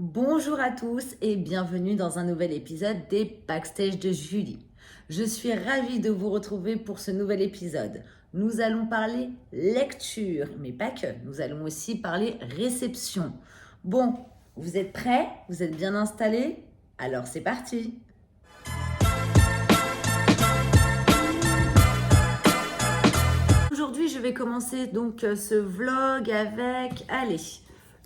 Bonjour à tous et bienvenue dans un nouvel épisode des Backstage de Julie. Je suis ravie de vous retrouver pour ce nouvel épisode. Nous allons parler lecture, mais pas que. Nous allons aussi parler réception. Bon, vous êtes prêts? Vous êtes bien installés? Alors c'est parti! Aujourd'hui, je vais commencer donc ce vlog avec,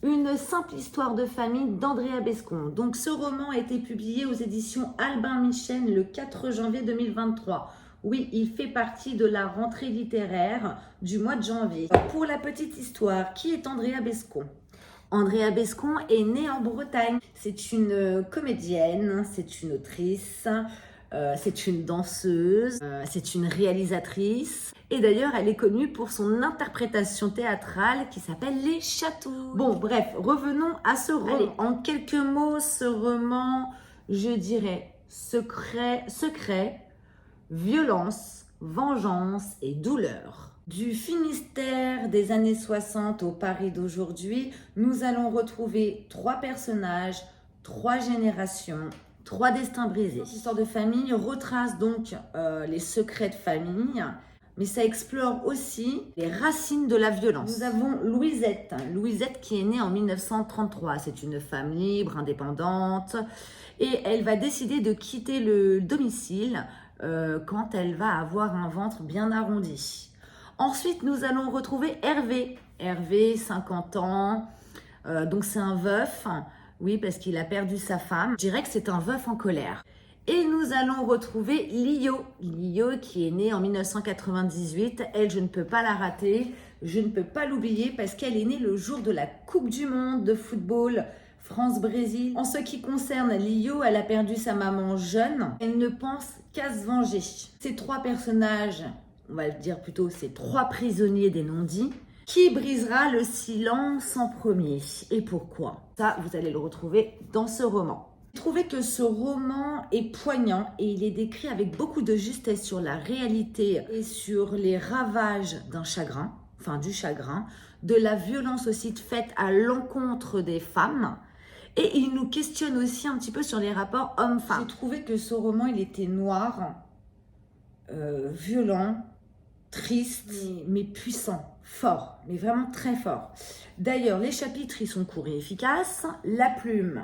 une simple histoire de famille d'Andrea Bescond. Donc ce roman a été publié aux éditions Albin Michel le 4 janvier 2023. Oui, il fait partie de la rentrée littéraire du mois de janvier. Pour la petite histoire, qui est Andrea Bescond? Andrea Bescond est née en Bretagne. C'est une comédienne, c'est une autrice, c'est une danseuse, c'est une réalisatrice. Et d'ailleurs, elle est connue pour son interprétation théâtrale qui s'appelle Les Chatouilles. Bon, bref, revenons à ce roman. En quelques mots, ce roman, je dirais secret, violence, vengeance et douleur. Du Finistère des années 60 au Paris d'aujourd'hui, nous allons retrouver 3 personnages, 3 générations, 3 destins brisés. L'histoire de famille retrace donc les secrets de famille, mais ça explore aussi les racines de la violence. Nous avons Louisette qui est née en 1933. C'est une femme libre, indépendante, et elle va décider de quitter le domicile quand elle va avoir un ventre bien arrondi. Ensuite, nous allons retrouver Hervé. Hervé, 50 ans, donc c'est un veuf, oui, parce qu'il a perdu sa femme. Je dirais que c'est un veuf en colère. Et nous allons retrouver Lio. Lio qui est née en 1998. Elle, je ne peux pas la rater, je ne peux pas l'oublier parce qu'elle est née le jour de la Coupe du Monde de football France-Brésil. En ce qui concerne Lio, elle a perdu sa maman jeune. Elle ne pense qu'à se venger. Ces 3 personnages, on va le dire plutôt, ces 3 prisonniers des non-dits. Qui brisera le silence en premier? Et pourquoi? Ça, vous allez le retrouver dans ce roman. J'ai trouvé que ce roman est poignant et il est décrit avec beaucoup de justesse sur la réalité et sur les ravages d'un chagrin, du chagrin, de la violence aussi faite à l'encontre des femmes. Et il nous questionne aussi un petit peu sur les rapports hommes-femmes. J'ai trouvé que ce roman, il était noir, violent, triste, mais puissant, fort, mais vraiment très fort. D'ailleurs, les chapitres, ils sont courts et efficaces. La plume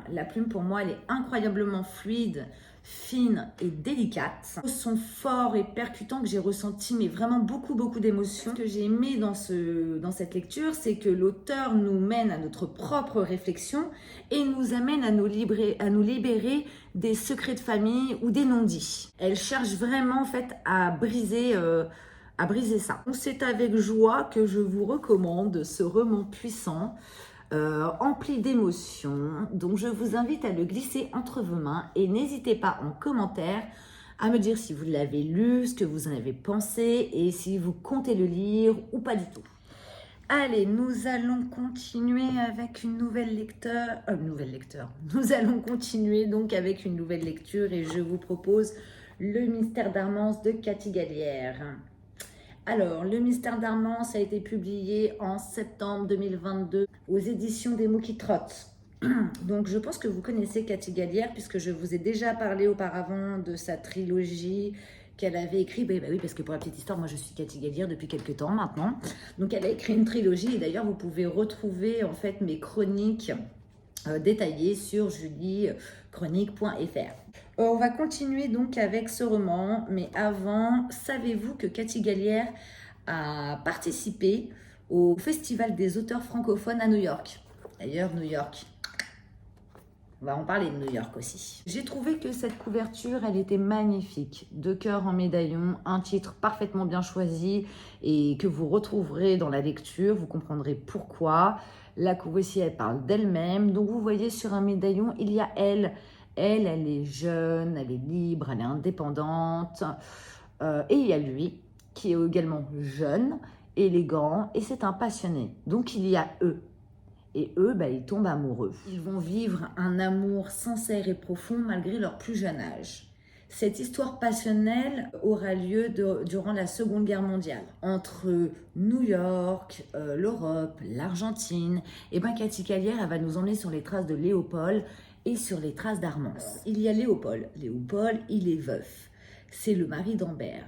pour moi, elle est incroyablement fluide, fine et délicate. Ils sont forts et percutants que j'ai ressenti, mais vraiment beaucoup d'émotions. Ce que j'ai aimé dans cette lecture, c'est que l'auteur nous mène à notre propre réflexion et nous amène à nous libérer des secrets de famille ou des non-dits. Elle cherche vraiment en fait à briser ça. Donc c'est avec joie que je vous recommande ce roman puissant, empli d'émotions. Donc je vous invite à le glisser entre vos mains et n'hésitez pas en commentaire à me dire si vous l'avez lu, ce que vous en avez pensé et si vous comptez le lire ou pas du tout. Allez, nous allons continuer avec une nouvelle lecture. Nous allons continuer donc avec une nouvelle lecture et je vous propose Le mystère d'Armance de Cathy Gallière. Alors, Le mystère d'Armance a été publié en septembre 2022 aux éditions des mots qui trottent. Donc, je pense que vous connaissez Cathy Gallière puisque je vous ai déjà parlé auparavant de sa trilogie qu'elle avait écrite. Bah oui, parce que pour la petite histoire, moi je suis Cathy Gallière depuis quelques temps maintenant. Donc, elle a écrit une trilogie et d'ailleurs, vous pouvez retrouver en fait mes chroniques détaillées sur juliechronique.fr. On va continuer donc avec ce roman, mais avant, savez-vous que Cathy Gallière a participé au Festival des auteurs francophones à New York? D'ailleurs, New York, on va en parler de New York aussi. J'ai trouvé que cette couverture, elle était magnifique. 2 cœurs en médaillon, un titre parfaitement bien choisi et que vous retrouverez dans la lecture. Vous comprendrez pourquoi. La couverture, elle parle d'elle-même. Donc, vous voyez sur un médaillon, il y a elle. Elle est jeune, elle est libre, elle est indépendante. Et il y a lui, qui est également jeune, élégant, et c'est un passionné. Donc, il y a eux. Et eux, ils tombent amoureux. Ils vont vivre un amour sincère et profond malgré leur plus jeune âge. Cette histoire passionnelle aura lieu durant la Seconde Guerre mondiale. Entre New York, l'Europe, l'Argentine, et ben Cathy Callière, elle va nous emmener sur les traces de Léopold et sur les traces d'Armance. Il y a Léopold. Léopold, il est veuf. C'est le mari d'Amber.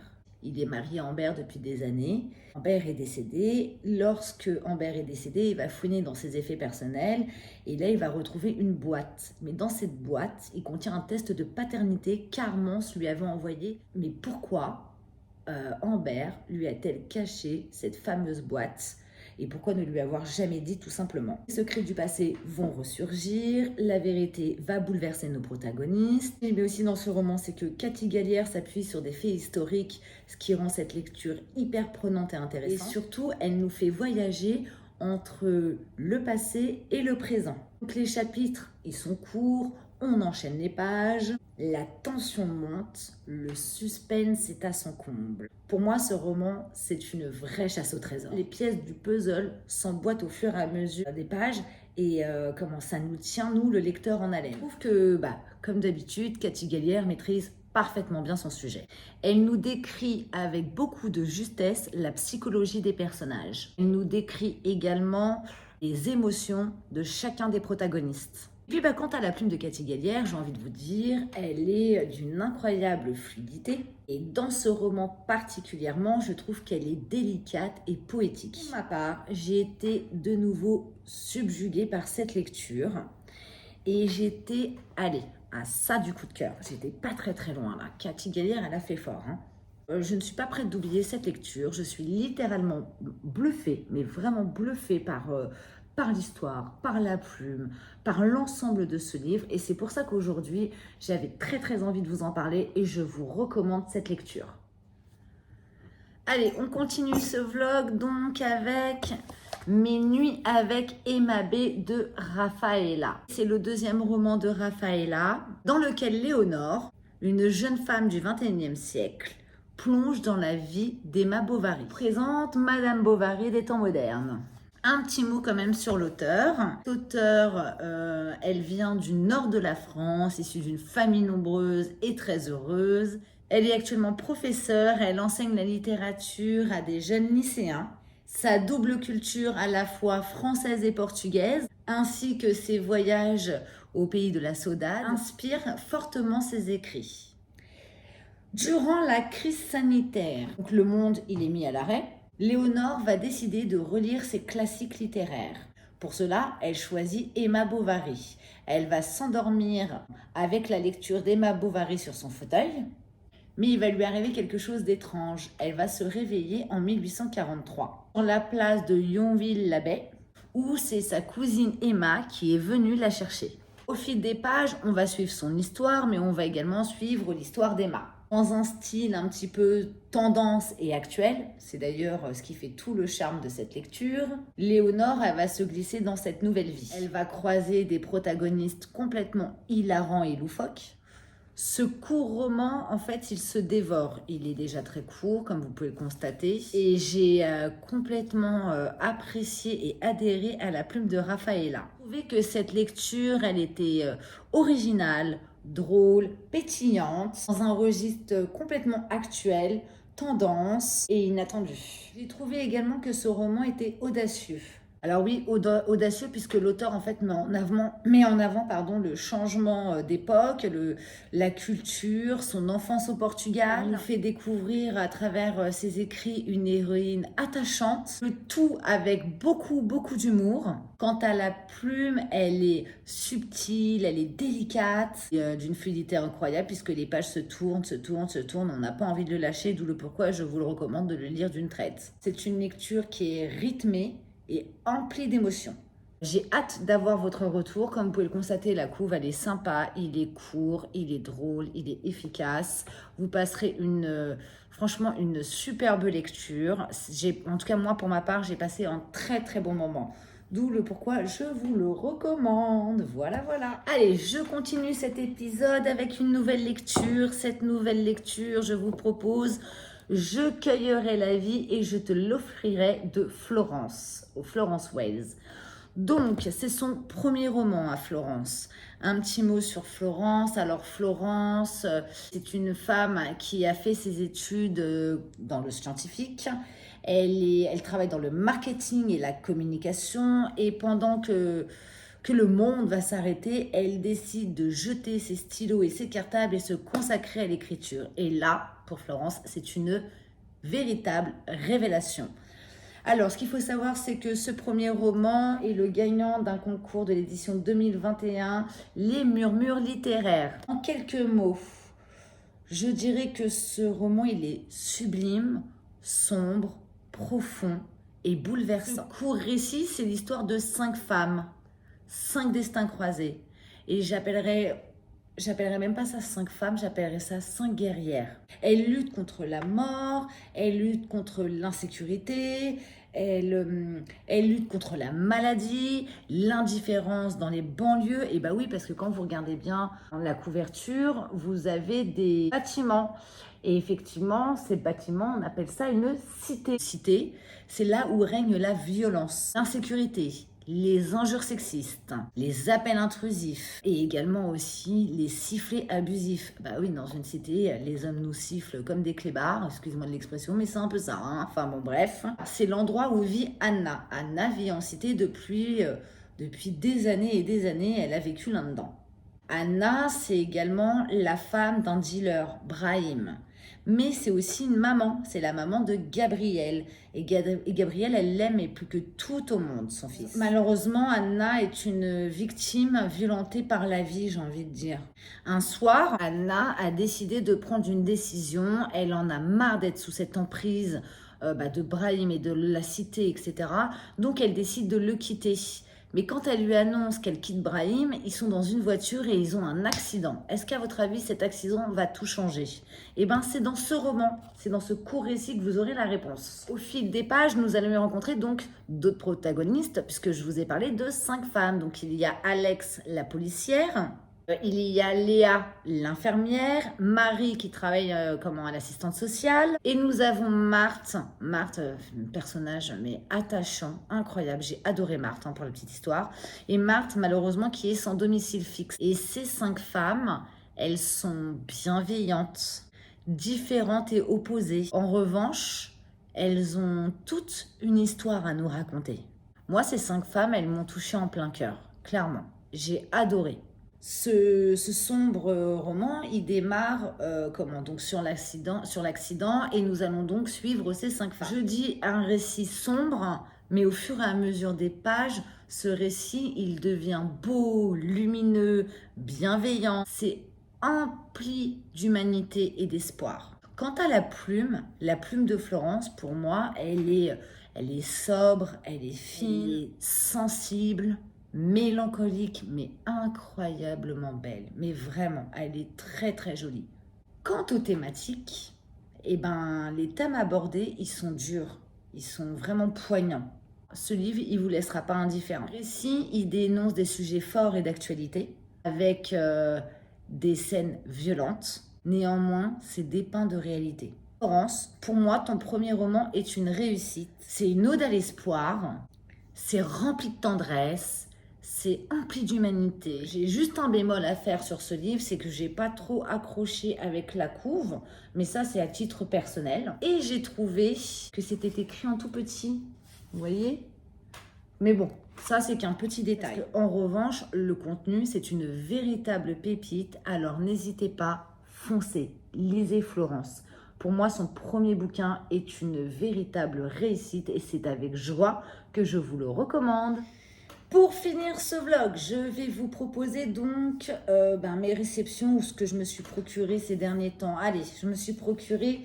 Il est marié à Amber depuis des années. Amber est décédé. Lorsque Amber est décédé, il va fouiner dans ses effets personnels et là, il va retrouver une boîte. Mais dans cette boîte, il contient un test de paternité qu'Armance lui avait envoyé. Mais pourquoi Amber lui a-t-elle caché cette fameuse boîte? Et pourquoi ne lui avoir jamais dit tout simplement? Les secrets du passé vont ressurgir, la vérité va bouleverser nos protagonistes. Mais aussi dans ce roman, c'est que Cathy Callière s'appuie sur des faits historiques, ce qui rend cette lecture hyper prenante et intéressante. Et surtout, elle nous fait voyager entre le passé et le présent. Donc les chapitres, ils sont courts, on enchaîne les pages, la tension monte, le suspense est à son comble. Pour moi, ce roman, c'est une vraie chasse au trésor. Les pièces du puzzle s'emboîtent au fur et à mesure des pages et comment ça nous tient, nous, le lecteur, en haleine. Je trouve que, comme d'habitude, Cathy Callière maîtrise parfaitement bien son sujet. Elle nous décrit avec beaucoup de justesse la psychologie des personnages. Elle nous décrit également les émotions de chacun des protagonistes. Et puis quant à la plume de Cathy Callière, j'ai envie de vous dire, elle est d'une incroyable fluidité. Et dans ce roman particulièrement, je trouve qu'elle est délicate et poétique. Pour ma part, j'ai été de nouveau subjuguée par cette lecture. Et j'étais, à ça du coup de cœur. J'étais pas très loin là. Cathy Callière, elle a fait fort. Je ne suis pas prête d'oublier cette lecture. Je suis littéralement bluffée, mais vraiment bluffée par l'histoire, par la plume, par l'ensemble de ce livre. Et c'est pour ça qu'aujourd'hui, j'avais très envie de vous en parler et je vous recommande cette lecture. Allez, on continue ce vlog donc avec Mes nuits avec Emma B de Raffaella. C'est le deuxième roman de Raffaella dans lequel Léonore, une jeune femme du XXIe siècle, plonge dans la vie d'Emma Bovary. Présente Madame Bovary des temps modernes. Un petit mot quand même sur l'auteur. L'auteur, elle vient du nord de la France, issue d'une famille nombreuse et très heureuse. Elle est actuellement professeure, elle enseigne la littérature à des jeunes lycéens. Sa double culture à la fois française et portugaise, ainsi que ses voyages au pays de la Saudade, inspirent fortement ses écrits. Durant la crise sanitaire, donc le monde il est mis à l'arrêt, Léonore va décider de relire ses classiques littéraires. Pour cela, elle choisit Emma Bovary. Elle va s'endormir avec la lecture d'Emma Bovary sur son fauteuil, mais il va lui arriver quelque chose d'étrange. Elle va se réveiller en 1843, sur la place de Yonville-l'Abbaye, où c'est sa cousine Emma qui est venue la chercher. Au fil des pages, on va suivre son histoire, mais on va également suivre l'histoire d'Emma. Dans un style un petit peu tendance et actuel, c'est d'ailleurs ce qui fait tout le charme de cette lecture, Léonore, elle va se glisser dans cette nouvelle vie. Elle va croiser des protagonistes complètement hilarants et loufoques. Ce court roman, en fait, il se dévore. Il est déjà très court, comme vous pouvez le constater. Et j'ai complètement apprécié et adhéré à la plume de Raffaella. Je trouvais que cette lecture, elle était originale, drôle, pétillante, dans un registre complètement actuel, tendance et inattendu. J'ai trouvé également que ce roman était audacieux. Alors oui, audacieux puisque l'auteur en fait met en avant le changement d'époque, la culture, son enfance au Portugal. Il nous fait découvrir à travers ses écrits une héroïne attachante, le tout avec beaucoup d'humour. Quant à la plume, elle est subtile, elle est délicate, d'une fluidité incroyable puisque les pages se tournent, on n'a pas envie de le lâcher, d'où le pourquoi je vous le recommande de le lire d'une traite. C'est une lecture qui est rythmée et empli d'émotions. J'ai hâte d'avoir votre retour. Comme vous pouvez le constater, la couve, elle est sympa, il est court, il est drôle, il est efficace. Vous passerez franchement une superbe lecture. En tout cas, moi, pour ma part, j'ai passé un très bon moment. D'où le pourquoi je vous le recommande. Voilà. Allez, je continue cet épisode avec une nouvelle lecture. Cette nouvelle lecture, je vous propose Je cueillerai la vie et je te l'offrirai de Florence, au Florence Wells. Donc, c'est son premier roman à Florence. Un petit mot sur Florence. Alors, Florence, c'est une femme qui a fait ses études dans le scientifique. Elle travaille dans le marketing et la communication. Et pendant que le monde va s'arrêter, elle décide de jeter ses stylos et ses cartables et se consacrer à l'écriture. Et là, pour Florence, c'est une véritable révélation. Alors, ce qu'il faut savoir, c'est que ce premier roman est le gagnant d'un concours de l'édition 2021, Les Murmures littéraires. En quelques mots, je dirais que ce roman, il est sublime, sombre, profond et bouleversant. Ce court récit, c'est l'histoire de 5 femmes, 5 destins croisés. Et j'appellerais même pas ça 5 femmes, j'appellerais ça 5 guerrières. Elles luttent contre la mort, elles luttent contre l'insécurité, elles luttent contre la maladie, l'indifférence dans les banlieues. Et bah oui, parce que quand vous regardez bien la couverture, vous avez des bâtiments. Et effectivement, ces bâtiments, on appelle ça une cité. Cité, c'est là où règne la violence, l'insécurité, les injures sexistes, les appels intrusifs et également aussi les sifflets abusifs. Bah oui, dans une cité, les hommes nous sifflent comme des clébards, excuse-moi de l'expression, mais c'est un peu ça, hein. Enfin bon, bref. C'est l'endroit où vit Anna. Anna vit en cité depuis des années et des années, elle a vécu là-dedans. Anna, c'est également la femme d'un dealer, Brahim. Mais c'est aussi une maman, c'est la maman de Gabriel. Et Gabriel, elle l'aime et plus que tout au monde, son fils. Malheureusement, Anna est une victime violentée par la vie, j'ai envie de dire. Un soir, Anna a décidé de prendre une décision. Elle en a marre d'être sous cette emprise de Brahim et de la cité, etc. Donc, elle décide de le quitter. Mais quand elle lui annonce qu'elle quitte Brahim, ils sont dans une voiture et ils ont un accident. Est-ce qu'à votre avis, cet accident va tout changer? Eh bien, c'est dans ce roman, c'est dans ce court récit que vous aurez la réponse. Au fil des pages, nous allons y rencontrer donc d'autres protagonistes, puisque je vous ai parlé de 5 femmes. Donc, il y a Alex, la policière. Il y a Léa, l'infirmière, Marie qui travaille comme l'assistante sociale, et nous avons Marthe, un personnage mais attachant, incroyable, j'ai adoré Marthe pour la petite histoire, et Marthe malheureusement qui est sans domicile fixe. Et ces 5 femmes, elles sont bienveillantes, différentes et opposées. En revanche, elles ont toutes une histoire à nous raconter. Moi, ces 5 femmes, elles m'ont touchée en plein cœur, clairement. J'ai adoré. Ce sombre roman, il démarre donc sur l'accident, et nous allons donc suivre ces 5 femmes. Je dis un récit sombre, mais au fur et à mesure des pages, ce récit, il devient beau, lumineux, bienveillant. C'est empli d'humanité et d'espoir. Quant à la plume de Florence, pour moi, elle est sobre, elle est fine, elle est sensible, mélancolique, mais incroyablement belle. Mais vraiment, elle est très très jolie. Quant aux thématiques, les thèmes abordés, ils sont durs, ils sont vraiment poignants. Ce livre, il vous laissera pas indifférent. Le récit, il dénonce des sujets forts et d'actualité, avec des scènes violentes. Néanmoins, c'est dépeint de réalité. Florence, pour moi, ton premier roman est une réussite. C'est une ode à l'espoir, c'est rempli de tendresse, c'est empli d'humanité. J'ai juste un bémol à faire sur ce livre, c'est que j'ai pas trop accroché avec la couve, mais ça c'est à titre personnel. Et j'ai trouvé que c'était écrit en tout petit, vous voyez? Mais bon, ça c'est qu'un petit détail. En revanche, le contenu c'est une véritable pépite, alors n'hésitez pas, foncez, lisez Florence. Pour moi, son premier bouquin est une véritable réussite et c'est avec joie que je vous le recommande. Pour finir ce vlog, je vais vous proposer donc mes réceptions ou ce que je me suis procuré ces derniers temps. Allez, je me suis procuré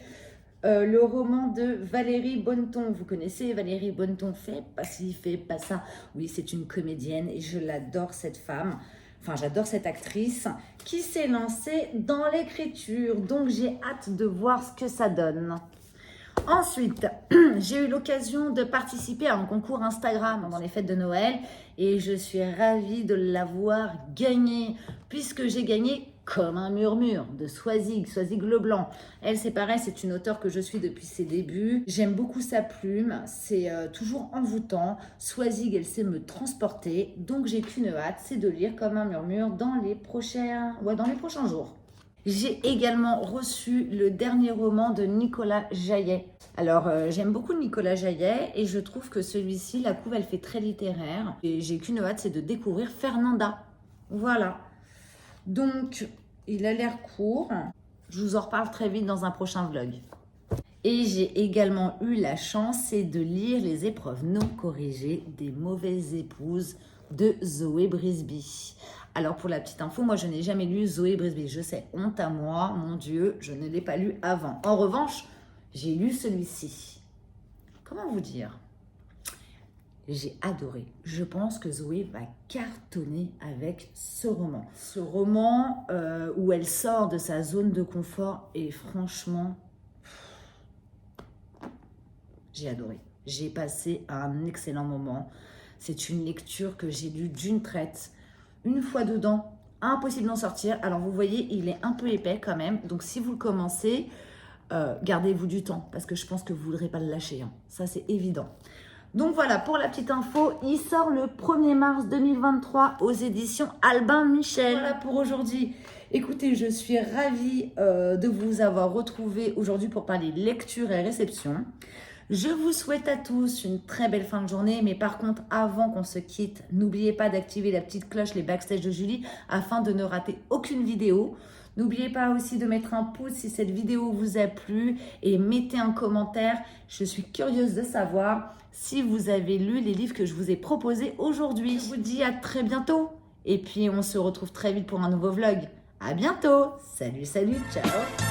le roman de Valérie Bonneton. Vous connaissez Valérie Bonneton, fait pas ci, fait pas ça. Oui, c'est une comédienne et je l'adore cette femme. Enfin, j'adore cette actrice qui s'est lancée dans l'écriture. Donc, j'ai hâte de voir ce que ça donne. Ensuite, j'ai eu l'occasion de participer à un concours Instagram pendant les fêtes de Noël et je suis ravie de l'avoir gagné puisque j'ai gagné Comme un murmure de Swazig Leblanc. Elle, c'est pareil, c'est une auteure que je suis depuis ses débuts. J'aime beaucoup sa plume, c'est toujours envoûtant. Swazig, elle sait me transporter, donc j'ai qu'une hâte, c'est de lire Comme un murmure dans les prochains jours. J'ai également reçu le dernier roman de Nicolas Jaillet. Alors, j'aime beaucoup Nicolas Jaillet et je trouve que celui-ci, la couve, elle fait très littéraire. Et j'ai qu'une hâte, c'est de découvrir Fernanda. Voilà. Donc, il a l'air court. Je vous en reparle très vite dans un prochain vlog. Et j'ai également eu la chance de lire les épreuves non corrigées des mauvaises épouses de Zoé Brisby. Alors pour la petite info, moi je n'ai jamais lu Zoé Brisby. Je sais, honte à moi, mon Dieu, je ne l'ai pas lu avant. En revanche, j'ai lu celui-ci. Comment vous dire ? J'ai adoré. Je pense que Zoé va cartonner avec ce roman. Ce roman où elle sort de sa zone de confort et franchement, j'ai adoré. J'ai passé un excellent moment. C'est une lecture que j'ai lue d'une traite. Une fois dedans, impossible d'en sortir. Alors vous voyez, il est un peu épais quand même. Donc si vous le commencez, gardez-vous du temps parce que je pense que vous ne voudrez pas le lâcher. Hein. Ça, c'est évident. Donc voilà, pour la petite info, il sort le 1er mars 2023 aux éditions Albin Michel. Voilà pour aujourd'hui. Écoutez, je suis ravie de vous avoir retrouvé aujourd'hui pour parler lecture et réception. Je vous souhaite à tous une très belle fin de journée, mais par contre, avant qu'on se quitte, n'oubliez pas d'activer la petite cloche, les backstage de Julie, afin de ne rater aucune vidéo. N'oubliez pas aussi de mettre un pouce si cette vidéo vous a plu et mettez un commentaire. Je suis curieuse de savoir si vous avez lu les livres que je vous ai proposés aujourd'hui. Je vous dis à très bientôt et puis on se retrouve très vite pour un nouveau vlog. À bientôt. Salut, salut, ciao.